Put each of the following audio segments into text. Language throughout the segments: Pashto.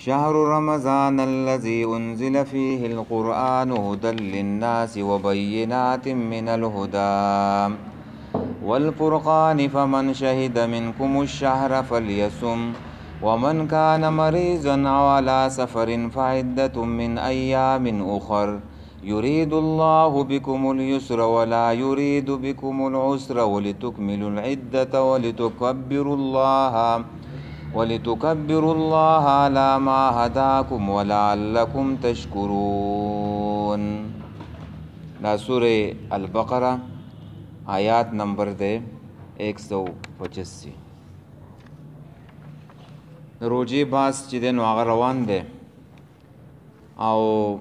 شهر رمضان الذي أنزل فيه القرآن هدى للناس وبينات من الهدى والفرقان فمن شهد منكم الشهر فليصم ومن كان مريضا أو على سفر فعدة من أيام أخر يريد الله بكم اليسر ولا يريد بكم العسر ولتكملوا العدة ولتكبروا الله على ما هداكم ولعلكم تشکرون. دا سورة البقرة آیات نمبر دے 185. روجی باس چې دین هغه روان دی او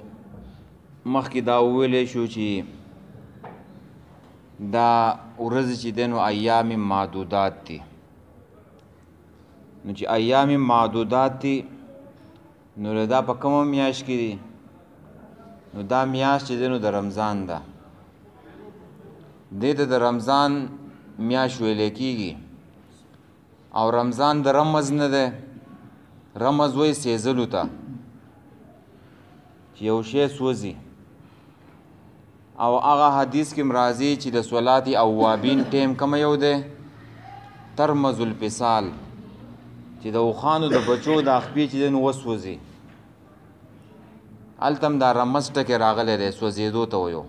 مخکې دا ویلې شو چې دا ورځې چې دین ایام معدودات دي. نو چې ایام معدودات دي نو دا په کومه میاشت کې دي؟ نو دا میاشت چې دی نو د رمضان ده. دې ته د رمضان میاشت ویلی کېږي او رمضان د رمز نه دی. رمز وایي سېزلو ته چې یو شی سوځي. او هغه حدیث کې راځي چې د صلات اوابین ټیم کوم یو دی؟ ترمز الفصال، چې د اوښانو د بچو د خپې چې دی نو وسوځي. هلته هم دا رمز ټکی راغلی دی، سوځېدو ته ویو.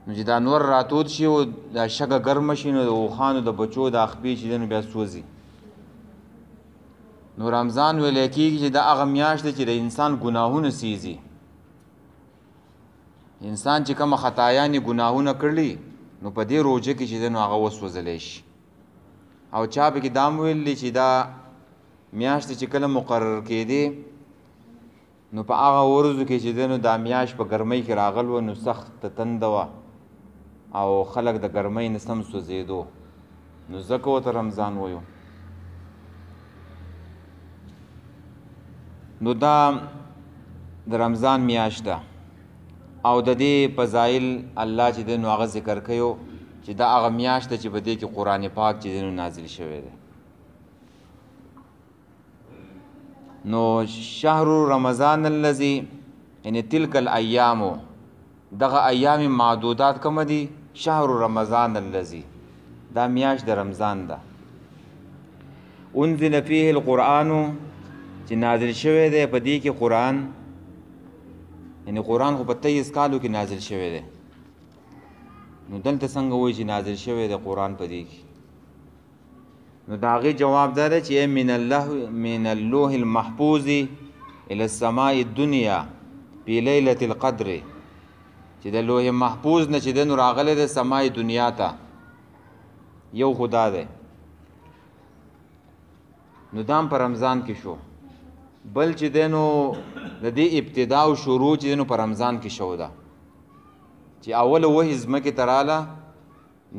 نو چې دا نور راتود شي او دا شګه ګرمه شي نو د اوښانو د بچو د خپې چې دی نو بیا سوځي. نو رمضان ویلی کېږي چې دا هغه میاشت دی چې د انسان ګناهونه سیزي. انسان چې کومه خطایانې ګناهونه کړلي نو په دې روژه کې چې دی نو هغه وسوځلی شي. او چا پکې دا هم ویلي چې دا میاشتې چې کله مقرر کېدې نو په هغه ورځو کې چې دی نو دا میاشت په ګرمۍ کې راغل وه نو سخته تنده وه او خلک د ګرمۍ نه سم سوځېدو، نو ځکه ورته رمضان ویو. نو دا د رمضان میاشت ده او د دې فضایل الله چې دی نو هغه ذکر کوي چې دا هغه میاشت ده چې په دې کې قرآن پاک چې دی نو نازل شوی دی. نو شهر رمضان الذي یعنی تلک الایامو، دغه ایام معدودات کومه دي؟ شهر رمضان الذي، دا میاشت د رمضان ده. انزل فيه القرآن، چې نازل شوی دی په دې کې قرآن. یعنی قرآن خو په 23 کالو کې نازل شوی دی. نو دلته څنګه وایي چې نازل شوی دی قرآن په دې کې؟ نو د هغې جواب دا دی چې من اللوح المحفوظ الى السماء الدنیا فی لیلة القدر، چې د لوح محفوظ نه چې دی نو راغلی دی سمای دنیا ته. یو خدا دی. نو دا هم په رمضان کې شو. بل چې دی نو د دې ابتدا او شروع چې دی نو په رمضان کې شو ده. چې اول وحی ځمکې ته راله،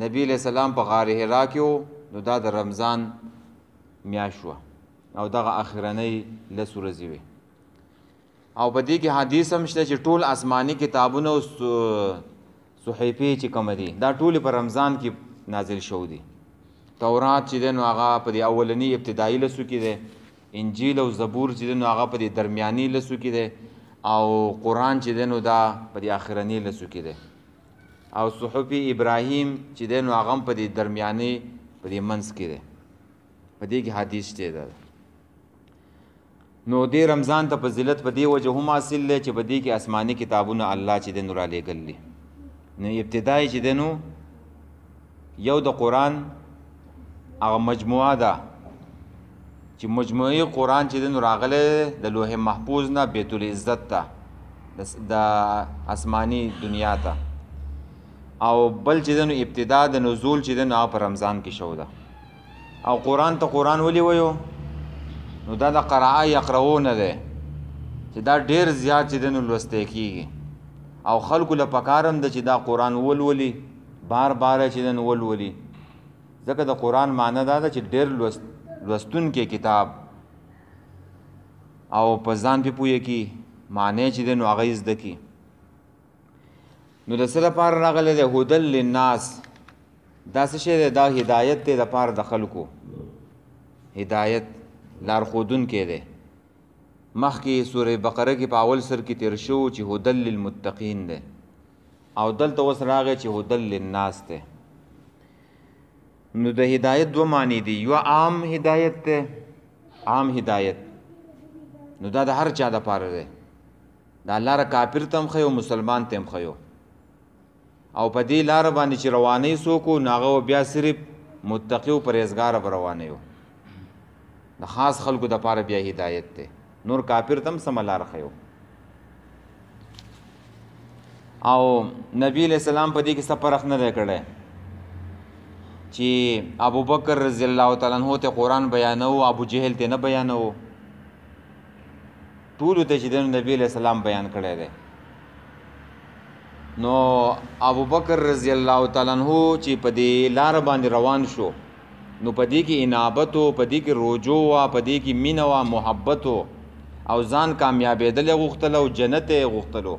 نبی علیہ السلام په غار حرا کې و، نو دا د رمضان میاشت وه او دغه اخرنۍ 10 ورځې وې. او په دې کې حدیث هم شته چې ټول آسماني کتابونه او صحیفې چې کومه دي دا ټولې په رمضان کې نازل شو دي. تورات چې دی نو هغه په دې اولني ابتدایي لسو کې دی. انجیل او زبور چې دی نو هغه په دې درمیاني لسو کې دی. او قرآن چې دی نو دا په دې آخرني لسو کې دی. او صحف ابراهیم چې دی نو هغه هم په دې درمیاني په دې منځ کې دی. په دې کې حدیث شته ده. نو دې رمضان ته فضیلت په دې وجه هم حاصل دی چې په دې کې آسماني کتابونه الله چې دی نو رالیږل دي. نو ابتدایي چې دی نو یو د قرآن هغه مجموعه ده چې مجموعي قرآن چې دی نو راغلی د لوح محفوظ نه بیت العزت ته د آسماني دنیا ته. او بل چې دی نو ابتدا د نزول چې دی نو هغه په رمضان کې شو ده. او قرآن ته قرآن ولې ویو؟ نو دا د قرأه یقرؤونه دی چې دا ډېر زیات چې دی نو لوستی کېږي او خلکو له پکار هم ده چې دا قرآن ولولي، بار بار چې دی نو ولولي. ځکه د قرآن معنی دا ده چې ډېر لوستونکی کتاب او په ځان پې پوهه کي، معنی چې دی نو هغه یې زده کي. نو د څه لپاره راغلی دی؟ هدل للناس، دا څه شی دی؟ دا هدایت دی د پاره د خلکو. هدایت لارښودون کې دی. مخکې سورې بقره کې په اول سر کې تیر شو چې هدل للمتقین دی، او دلته اوس راغی چې هدل للناس دی. نو د هدایت دوه معنی دي، یو عام هدایت دی، عام هدایت نو دا د هر چا دپاره دی، دا لاره کافر ته هم ښیي او مسلمان ته هم ښیي، او په دې لاره باندې چې روانۍ څوک و نو هغه بیا صرف متقي او پرهیزګاره به روانۍ و، د خاص خلکو دپاره بیا هدایت دی، نور کافر ته هم سمه لاره ښیي. او نبی علیہ السلام په دې کې څه فرق نه دی کړی چې ابو بکر رضی الله تعالی عنہ ته قرآن بیانو، ابو جهل ته نه بیانو، ټولو ته چې د نبی علیہ السلام بیان کړی دی. نو ابو بکر رضی الله تعالی عنہ چې په دې لار باندې روان شو نو په دې کې انابت و، په دې کې رجوع و، په دې کې مینه و، محبت و، او ځان کامیابېدل یې غوښتل او جنت یې غوښتلو.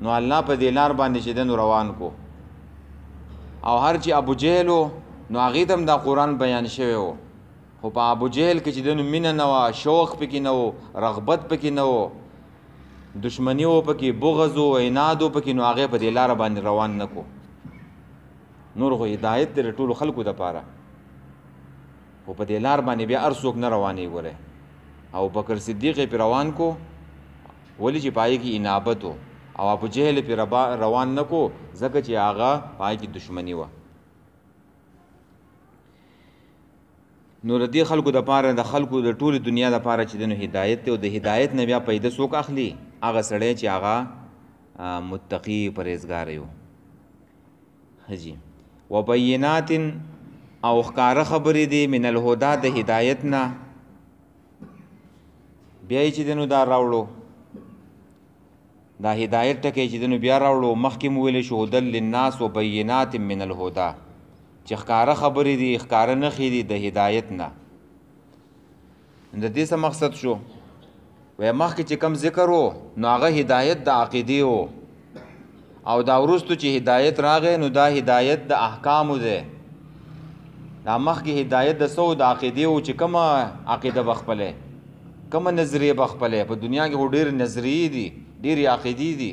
نو الله په دې لار باندې چې دی روان کو، او هر چې ابو جهل و نو هغې ته هم دا قرآن بیان شوی و، خو په ابو جهل کې چې دی مینه نه وه، شوق پکې نه و، رغبت پکې نه و، دشمنی و پکې، بغض و، عناد و پکې، نو هغې په دې لاره باندې روان نه کو. نور خو هدایت دی د ټولو خلکو دپاره، خو په دې لار باندې بیا هر څوک نه روانې ګورئ. او بکر صدیق یې پې روان کو، ولې چې په هغې کې انابت و، او ابو جهل پې روان نه کو ځکه چې هغه په هغې کې دشمني وه. نو د دې خلکو دپاره، د خلکو د ټولې دنیا دپاره چې دی نو هدایت دی، او د هدایت نه بیا پیده څوک اخلي؟ هغه سړی چې هغه متقي پرهیزګار یو. حجي وبینات او ښکاره خبرې دي من الهدا د هدایت نه، بیا یې چې دی نو دا راوړو، دا هدایت ټکی چې دی نو بیا راوړو. مخکې مو ویلی شو هدل للناس وبینات من الهدا، چې ښکاره خبرې دي، ښکاره نښې دي د هدایت نه. د دې څه مقصد شو؟ وی مخکې چې کم ذکر و نو هغه هدایت د عقیدې و، او دا وروستو چې هدایت راغی نو دا هدایت د احکامو دی. دا مخکې هدایت د څه و؟ د عقیدې و، چې کومه عقیده به خپلې، کومه نظریې به خپلې. په دنیا کې خو ډېرې نظریې دي، ډېرې عقیدې دي،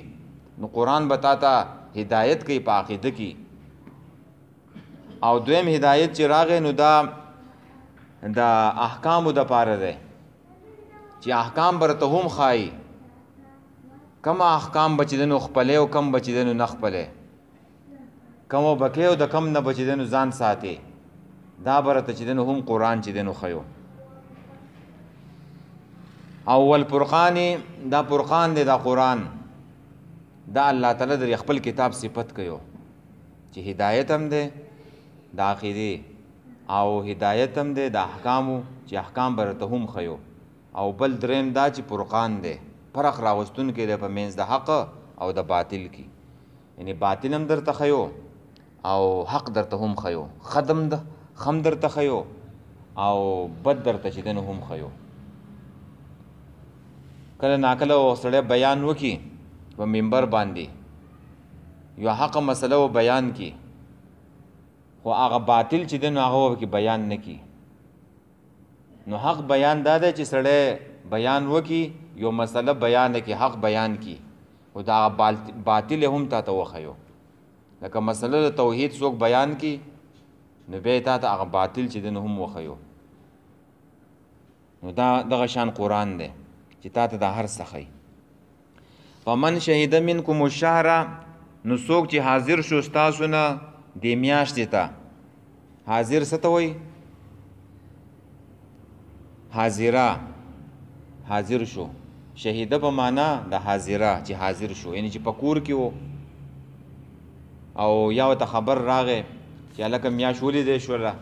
نو قرآن به تا ته هدایت کوي په عقیده کې. او دویم هدایت چې راغی نو دا د احکامو دپاره دی، چې احکام به راته هم ښایي، کم احکام به چې دی نو خپلې او کم به چې دی نو نه خپلې، کم به کې او د کم نه به چې دی نو ځان ساتې. دا به راته چې دی نو هم قرآن چې دی نو ښیو. او والفرقان، دا فرقان دی، دا قرآن، دا الله تعالی د خپل کتاب صفت کوي چې هدایت هم دی د عقیدې، او هدایت هم دی د احکامو، چې احکام به راته هم ښیو. او بل دریم دا چې فرقان دی، فرق راوستونکی دی په منځ د حق او د باطل کې، یعنی باطل هم درته ښیو او حق درته هم ښیو، خم درته ښیو او بد درته چې دی نو هم ښیو. کله ناکله سړی بیان وکړي په منبر باندې، یو حق مسله و بیان کی، خو هغه باطل چې دی نو هغه به کې بیان نه کي. نو حق بیان دا دی چې سړی بیان وکړي، یو مسله بیان کړي، حق بیان کړي، خو دا باطل هم تا ته وښیو. لکه مسله د توحید څوک بیان کړي نو بیا یې تا ته هغه باطل چې دی نو هم وښیو. نو دا دغه شان قرآن دی چې تا ته دا هر څه ښیي. فمن شهد منکم الشهر، نو څوک چې حاضر شو ستاسو نه دې میاشتې ته. حاضر څه ته وایي؟ حاضره، حاضر شو. شهیده په معنا د حاضره، چې حاضر شو، یعنی چې په کور کې و او یا ورته خبر راغی چې هلکه میاشت ولیدی شوله.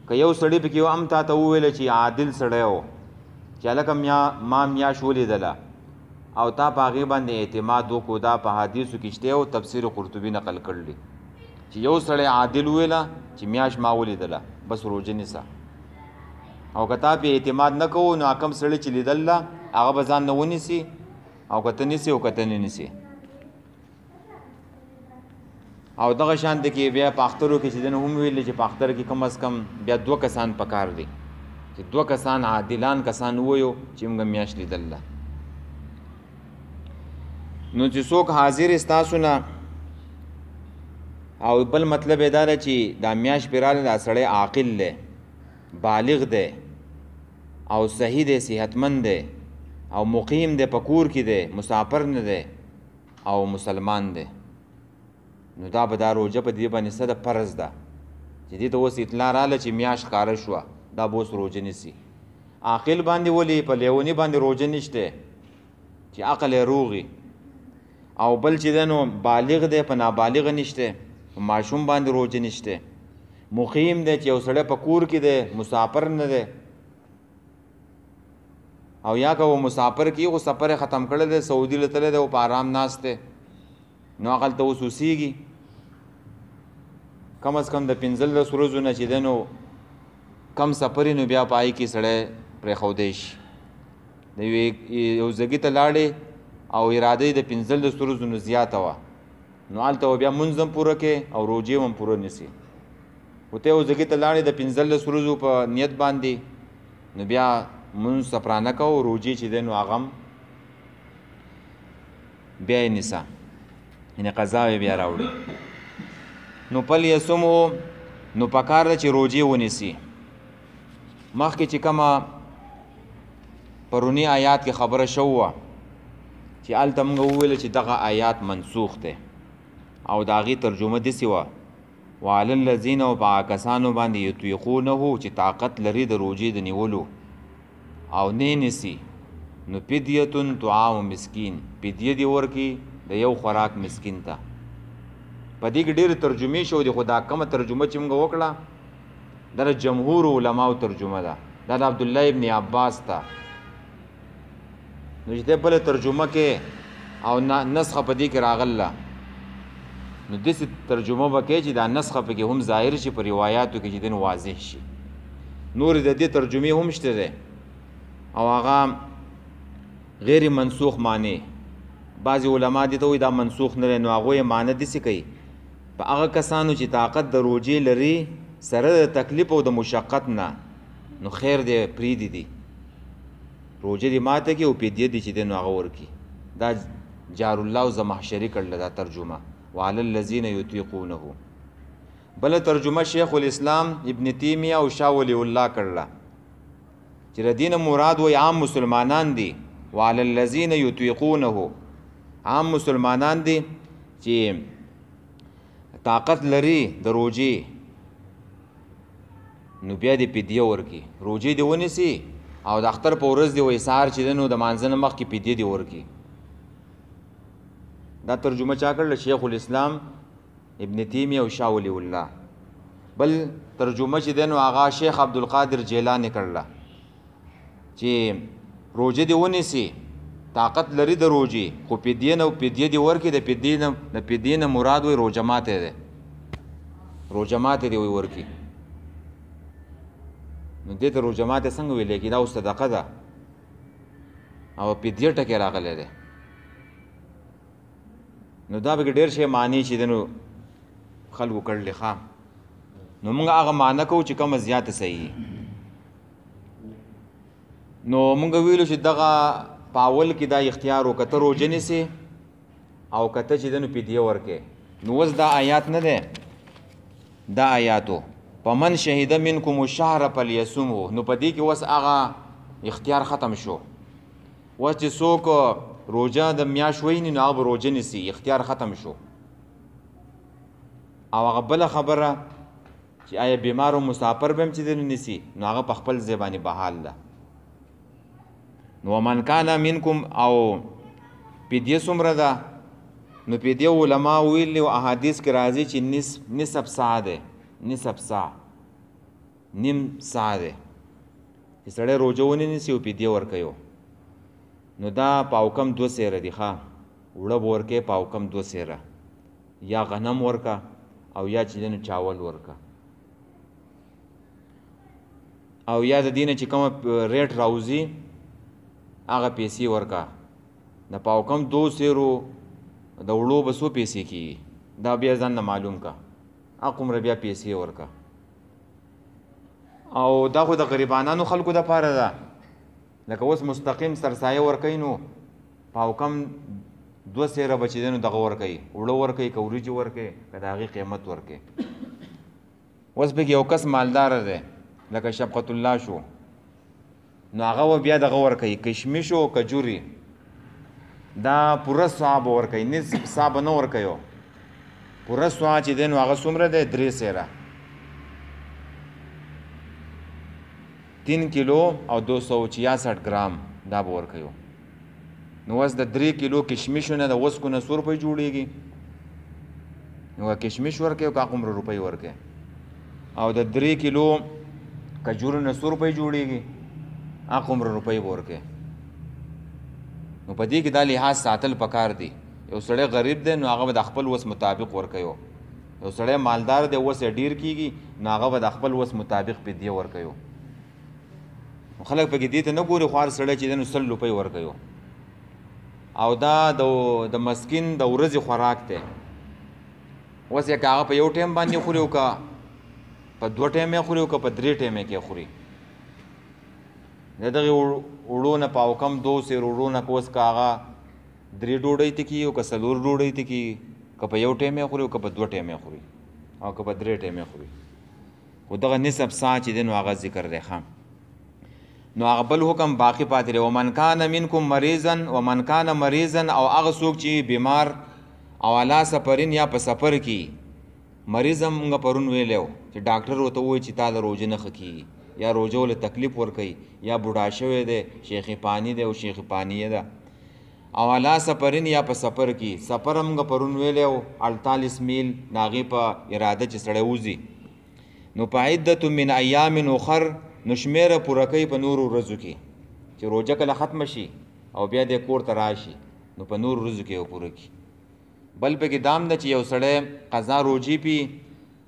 که یو سړي پکې و هم تا ته وویله چې عادل سړی و چې هلکه ما میاشت ولیدله، او تا په هغې باندې اعتماد وکړو. دا په حدیثو کې شته او تفسیر قرطبي نقل کړلی چې یو سړی عادل ویله چې میاشت ما ولیدله، بس روژه نیسه. او که تا پې اعتماد نه کوو نو کم سړی چې لیدله هغه به ځان نه ونیسي، او که ته نیسي او که ته نه نیسي. او دغه شانته کې بیا په اخترو کې چې دنه هم ویل چې په اختر کې کم از کم بیا 2 کسان پکار دي چې 2 کسان عادلان کسان وایو چې موږ میاش لیدل. نو چې څوک حاضر استاسو نه او بل مطلب دا دی چې دا میاش پیراله دا سړی عاقل دی، بالغ دی او صحیح دی، صحتمند دی او مقیم دی، په کور کې دی، مسافر نه دی او مسلمان دی. نو دا به دا روژه په دې باندې څه د فرض ده چې دې ته اوس اطلاع راغله چې میاشت ښکاره شوه، دا به اوس روژه نیسي. عاقل باندې ولې په لیوني باندې روژه نشته چې عقل یې روغي، او بل چې دی نو بالغ دی په نابالغه نشته، په ماشوم باندې روژه نشته، مقیم دی چې یو سړی په کور کې دی، مسافر نه دی. او یا که و مسافر کې خو سفر ختم کړی دی، سعودي له تللی دی او په آرام ناست دی، نو هغلته اوس اوسېږي. کم از کم د 15 ورځو نه چې دی نو کم سفر نو بیا په هغې کې سړی پرېښودی شي. د یو ځګي ته لاړې او اراده یې د 15 ورځو نه زیاته وه، نو هلته بیا مونځ هم پوره کې او روژې هم پوره نیسي. خو ته یو ځګي ته لاړې د 15 ورځو په نیت باندې، نو بیا مونځ سفرانه کو، روژې چې دی نو هغه هم بیا یې نیسه، یعنې قضا یې بیا راوړي. نو پل یصومو نو پکار ده چې روژې ونیسي. مخکې چې کومه پرونی آیات کې خبره شو وه چې هلته موږ وویل چې دغه آیات منسوخ دی او د هغې ترجمه داسې وه وعلی الذین او په هغه کسانو باندې یطیقونه چې طاقت لري د روژې د نیولو او نه نیسي، نو فدیتون طعام مسکین، فدیه دې ورکړي د یو خوراک مسکین ته. په دې کې ډېرې ترجمې شو دي، خو دا کومه ترجمه چې موږ وکړه دا د جمهور علماو ترجمه ده، دا د عبدالله ابن عباس ته. نو چې دی بله ترجمه کې او نسخه په دې کې راغله، نو داسې ترجمه به کوي چې دا نسخه پکې هم ظاهر شي، په روایاتو کې چې دی واضح شي. نورې د دې ترجمې هم شته دی او هغه غیر منسوخ معنی. بعضې علما دې ته وایي دا منسوخ نه دی، نو هغوی یې معنی داسې کوي په هغه کسانو چې طاقت د روژې لري سره د تکلیف او د مشقت نه، نو خیر دی پرېږدي دي، روژه دې ماته کړي او فدیه دې چې دی نو هغه ورکړي. دا جار الله او زمخشري کړله دا ترجمه وعلی الذین یطیقونه. بله ترجمه شیخ الاسلام ابن تیمیه او شاه ولی الله کړله چې د دې نه مراد وایي عام مسلمانان دي، وعلی الذین یطیقونه عام مسلمانان دي چې طاقت لري د روژې، نو بیا دې فدیه ورکړي، روژې دې ونیسي او د اختر په ورځ دې وایي سهار چې دی نو د مانځه نه مخکې فدیه دې ورکړي. دا ترجمه چا کړله؟ شیخ الاسلام ابن تیمیه او شاه ولی الله. بل ترجمه چې دی نو هغه شیخ عبدالقادر جیلانی کړله چې روژه دې ونیسي، طاقت لري د روژې، خو فدیه نه فدیه دې ورکړي. د فدیې نه مراد وایي روژه ماتی دی، روژه ماتی دې وایي ورکړي. نو دې ته روژه ماتی څنګه ویلی کېږي؟ دا اوس صدقه ده او فدیه ټکی راغلی دی. نو دا به ډېر شی معنی چې دی نو خلکو کړلې ښه. نو موږ هغه معنی کوو چې کومه زیاته صحیح. نو موږ ویلو چې دغه په اول کې دا اختیار وکړه ته روژه نیسې او که ته چې دی نو فدیه ورکې. نو اوس دا آیات نه دی، دا آیاتو فمن شهد منکم الشهر فلیصمه. نو په دې کې اوس هغه اختیار ختم شو. اوس چې څوک روژه د میاشت ویني نو هغه به روژه نیسي، اختیار ختم شو. او هغه بله خبره چې آیا بیمار او مسافر به هم چې دی نو نیسي، نو هغه په خپل ځای باندې بحال ده. نو ومن کان منکم او فدیه څومره ده؟ نو فدیه علما ویلي او احادیث کې راځي چې نصف ساعه دی، نصف ساعه، نیم ساعه دی چې سړی روژه ونې نیسي او فدیه ورکوي. نو دا پاوکم 2 سیره دي ښه، وړه به ورکوې پاوکم 2 سیره، یا غنم ورکه او یا چې دی نو چاول ورکه، او یا د دې نه چې کومه ریټ راوځي هغه پیسې ورکه. د پاوکم 2 سیرو د وړو به څو پیسې کېږي؟ دا بیا ځان نه معلوم کا اقومره بیا پیسې ورکا. او دا خو د غریبانانو خلکو د پاره ده، لکه اوس مستقیم سرسایه ورکوي نو پاو کم 2 سیره بچی دی نو دغه ورکوي، اوړه ورکوي که وریجې ورکوي که د هغې قیمت ورکوي. اوس پکې یو کس مالدار دی لکه شفقت الله شو نو هغه بیا دغه ورکوي کشمش او کجوري دا پوره سوه به ورکوي، نصف سوه به نه ورکوي، پوره سوه چې دی نو هغه څومره دی 3 سیره 3 کیلو او 266 ګرام دا به ورکوي. نو اوس د 3 کیلو کشمشو نه د وسکو نه 100 روپۍ جوړېږي، نو کشمش ورکوي که هغومره روپۍ ورکوي، او د 3 کیلو کجورو نه 100 روپۍ جوړېږي هغومره روپۍ به ورکوي. نو په دې کې دا لحاظ ساتل پکار دی. یو سړی غریب دی نو هغه به د خپل وس مطابق ورکوي، یو سړی مالدار دی وس یې ډیر کېږي نو هغه به د خپل وس مطابق فدیه ورکوي. خلک پکې دې ته نه ګوري خو هر سړی چې دی نو 100 روپۍ ورکوي. او دا د مسکین د ورځې خوراک دی. اوس یې که هغه په یو ټایم باندې خوري او که په 2 ټایم یې خوري او که په 3 ټایم یې کې خوري، د دغې اوړو نه پاو کم 2 سیر اوړو نه که اوس که هغه 3 ډوډۍ ته کېږي او که 4 ډوډۍ ته کېږي، که په 1 ټایم یې خوري او که په 2 ټایم یې خوري او که په 3 ټایم یې خوري. خو دغه نصف ساعت چې دی نو هغه ذکر دی ښه. نو هغه بل حکم باقي پاتې دی، ومن کان منکم مریضا، ومن کان مریضا او هغه څوک چې بیمار او علا سفرین یا په سفر کې. مریض هم موږ پرون ویلی و چې ډاکټر ورته ووایي چې تا د روژې نه ښه کېږي یا روژه ولې تکلیف ورکوي یا بوډا شوی دی شیخ پانی دی او شیخ پانیه ده. او علا سفرین یا په سفر کې، سفر هم موږ پرون ویلی و 48 میل د هغې په اراده چې سړی وځي. نو په عدت من ایام اخر نو شمیره پوره کوي په نورو ورځو کې چې روژه کله ختمه شي او بیا دې کور ته راشي نو په نورو ورځو کې یې پوره کړي. بل پکې دام ده چې یو سړی قضا روژې پي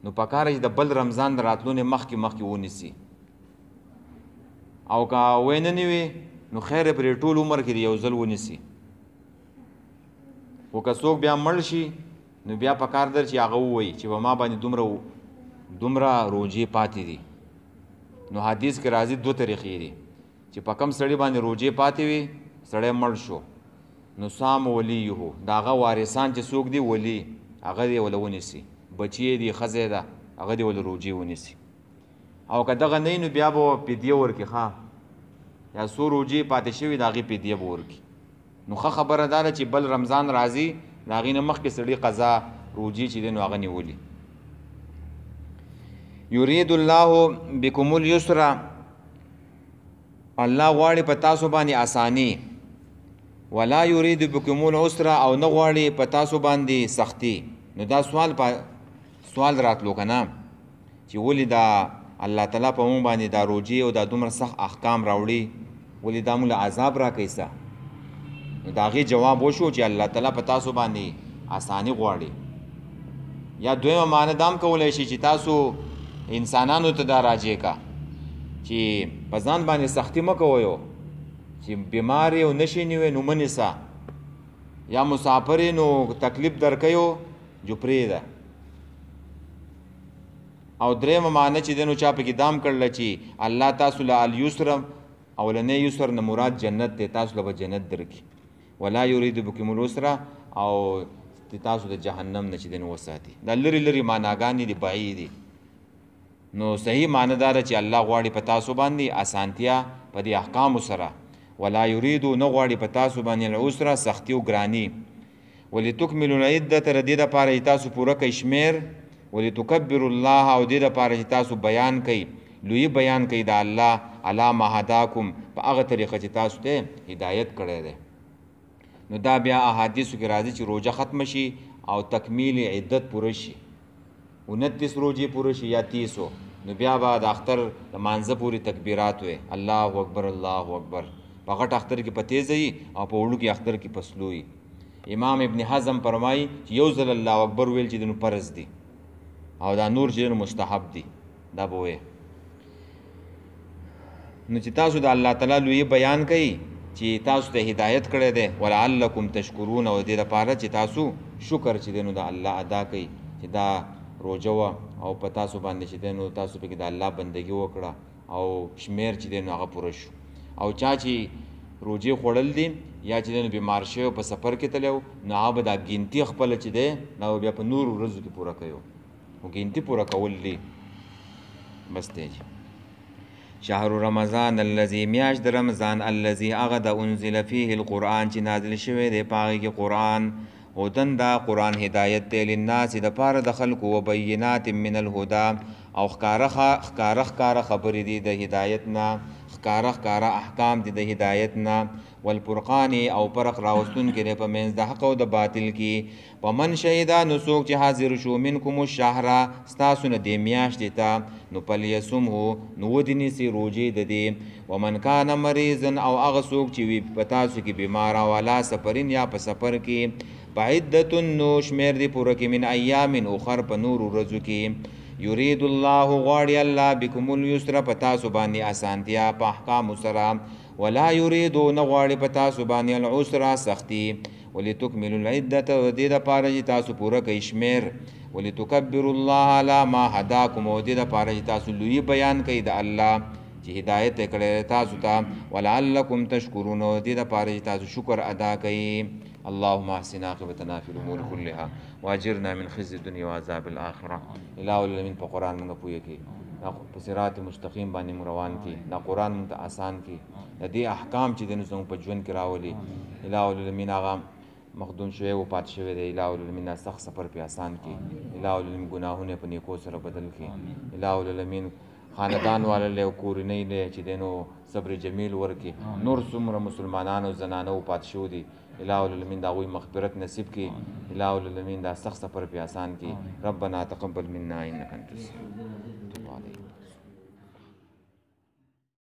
نو پکاره چې د بل رمضان د راتلو نه مخکې ونیسي، او که وینه نه وي نو خیر پرې ټول عمر کې یو ځل ونیسي. خو که څوک بیا مړ شي نو بیا پکار در چې هغه ووایي چې په ما باندې دومره روژې پاتې دي. نو حدیث کې راځي 2 طریقې دي چې په کم سړي باندې روژې پاتې وي، سړی مړ شو نو سام ولیه د هغه وارثان چې څوک دی ولی هغه دې وله ونیسي، بچی دی ښځه ده هغه دې وله روژې ونیسي. او که دغه نه نو بیا به فدیه ورکړي ښه، یا څو روژې پاتې شوي د هغې فدیه به ورکړي. نو ښه خبره دا ده چې بل رمضان راځي د هغې نه مخکې سړي قضا روژې چې دی نو هغه نیولي. یرید الله بکم اليسر، الله غواړي په تاسو باندې آسانی، ولا یرید بکم العسر او نه غواړي په تاسو باندې سختی. نو دا سوال راتلو که نه چې ولې دا الله تعالی په مونږ باندې دا روژې او دا دومره سخت احکام راوړي، ولې دا موږ له عذاب راکوي څه؟ نو د هغې جواب وشو چې الله تعالی په تاسو باندې آسانی غواړي. یا دویمه معنی دا هم کولی شي چې تاسو انسانانو ته دا راجع کا چې په ځان باندې سختي مه کوئ، چې بیمار یې او نشي نیوی نو مه نیسه، یا مسافر یې نو تکلیف درکوي جو پرېږده. او درېیمه معنی چې دی نو چا پکې دام کړله چې الله تاسو له الیسر اولنی یسر نه مراد جنت دی، تاسو له به جنت درکړي. ولا یرید بکم العسر او تاسو د جهنم نه چې دی نو وساتي. دا لرې لرې معناګانې دي بعیدې. نو صحیح معنی دا ده چې الله غواړي په تاسو باندې اسانتیا په دې احکامو سره. ولا یریدو نه غواړي په تاسو باندې العسر سختي او ګراني. ولتکملوا العدة تر دې دپاره چې تاسو پوره کوئ شمیر، ولتکبروا الله او دې دپاره چې تاسو بیان کوئ لوی بیان کوي د الله علی ما هداکم په هغه طریقه چې تاسو ته هدایت کړی دی. نو دا بیا احادیثو کې راځي چې روژه ختمه شي او تکمیل عدت پوره شي، 29 روژې پوره شي یا 30، نو بیا به د اختر د مانځه پورې تکبیرات وي، الله اکبر الله اکبر. په غټ اختر کې په تیزه وي او په وړوکي اختر کې په سلو وي. امام ابن حزم فرمایي چې یو ځل الله اکبر ویل چې د نو فرض دي او دا نور چې نو مستحب دي، دا به وایي. نو چې تاسو د الله تعالی لوی بیان کوي چې تاسو ته هدایت کړی دی، ولعلکم تشکرون، او دې دپاره چې تاسو شکر چې دی نو د الله ادا کوي چې دا روژه وه او په تاسو باندې چې دی نو تاسو پکې د الله بندګي وکړه او شمیر چې دی نو هغه پوره شو او چا چې روژې خوړل دي یا چې دی نو بیمار شوی په سفر کې تللی و نو هغه به دا ګنتي خپله چې دی دا بیا په نورو ورځو کې پوره کوي خو ګنتي پوره کول دي بس دی شهر رمضان الذي میاشت د رمضان الذي هغه د انزل فيه القرآن چې نازل شوی دی په هغې کې قرآن هدن دا قرآن هدایت دی للناس د پاره د خلکو و بینات من الهدى او ښکاره خبرې دي د هدایت نه ښکاره احکام دي د هدایت نه والفرقان او فرق راوستون کې په منځ د حق او د باطل کې په من شهیدا نو څوک چې حاضر شو منکم الشهر ستاسو نه دې میاشتې ته نو فلیصمه نو ودنیسي روژې د دې ومن کان مریضا او هغه څوک چې وي په تاسو کې بیمار او علی سفرین یا په سفر کې بعدت نو شمیر دی پوره کې من ایام اخر په نور ورځو کې یرید الله غواړي الله بكم اليسر په تاسو باندې اسانتیا په احکام سره ولا یرید نه غواړي په تاسو باندې العسر سختی ولتکملوا العدة ودې دپاره چې تاسو پوره کوئ شمیر ولتکبروا الله على ما هداکم ودې دپاره چې تاسو لوی بیان کوئ د الله چې هدایت یې کړی تاسو ته ولعلکم تشکرون ودې دپاره چې تاسو شکر ادا کوئ اللهم احسن عاقبتنا في الامور كلها واجرنا من خزي الدنيا وعذاب الاخره اله العالمین په قرآن موږ پوهه کې په صراط مستقیم باندې موږ روان کې دا قرآن موږ ته آسان کې د دې احکام چې دین زموږ په ژوند کې راولي اله العالمین هغه مخدوم شوی و پات شوی دی اله العالمین سخت سفر په آسان کې اله العالمین ګناهونه په نیکو سره بدل کې اله العالمین خاندان والا له کورنۍ له چې دینو صبر جمیل ورکی نور څومره مسلمانانو زنانو پات شو دي الہ العالمین دا غوی مغفرت نصیب کی الہ العالمین دا سخت سفر پہ آسان کی ربنا تقبل منا انک انت